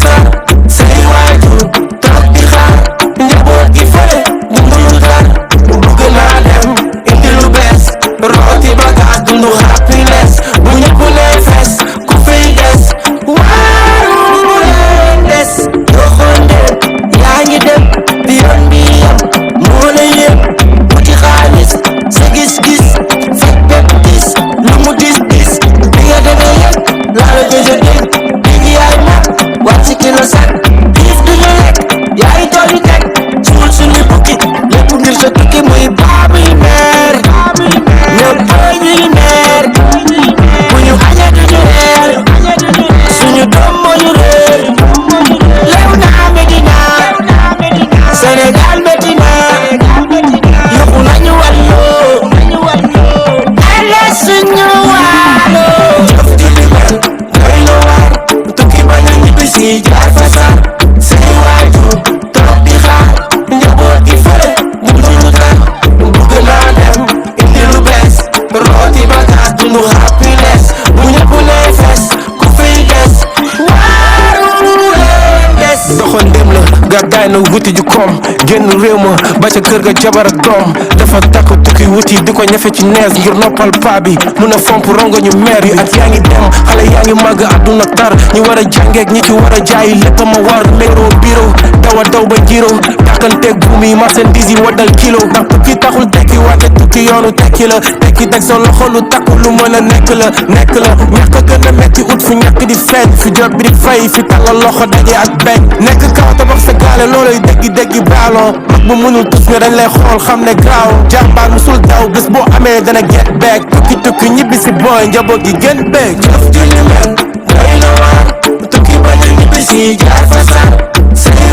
fasal say waajur toog di xaar njaboot gi fële mënul dara bëgg naa dem indi lu bees rooti bagaas dundu happiness bu ñëpp lay fees ku fiy des waaru leen des doxonde yaa ngi dem bi yoon bi yam moo la yem wuti xaalis sa gis-gis fekk bépp dis lu mu dis dis bi nga demee yëg laa la gëj a dégg léegi yaay mag wàcc kilo sac biif du ñu lekk yaay dooli teg suul suñuy bukki lépp ngir sa tukki muy baabuy meer ñëpp ñuy meer bu ñu añee du ñu reer suñu doom moo ñu réer lew naa Medina Sénégal Medina yóbbu nañu wàllu ale suñu waalo jëf ju li mel doy na waar tukki bañ a ñibbi si jaar fa sax say waajur toog di xaar njaboot gi fële mënuñu dara bëgg naa dem indi lu bees rooti bagaas dundu happiness bu ñëpp lay fees ku fiy des waaru leen des doxoon dem la gàddaay na wuti ju koom génn réew ma ba ca kër ga jabar ak doom dafa takk tukki wuti di ko ñafe ci nees ngir noppal paa bi mun a fomp rongo ñu meer yi ak yaa ngi dem xale yaa ngi màgg àdduna tar ñi war a jàngeek ñi ci war a jaayi lépp ma war léeroo biro dawa daw ba jiro tàkkanteeg buum yi marchandise yi waddal kilo ndax tukki taxul tekki wante tukki yoonu tekki la tekki teg sa loxo lu takku lu mën a nekk la ñàkk a gën a metti ut fu ñàkk di feeñ fi job bi di fay fi tàllal loxo daje ak beñ nekk kaw tabax sa gaale looloy déggi baaloo mag bu mënul tus nga dañ lay xool xam ne graaw jàmbaar musul daw bés boo amee dana get back tukki ñibbi si booy njaboot gi gën beeg jëf ju li mel doy na waar tukki bañ a ñibbi si jaar fa sax say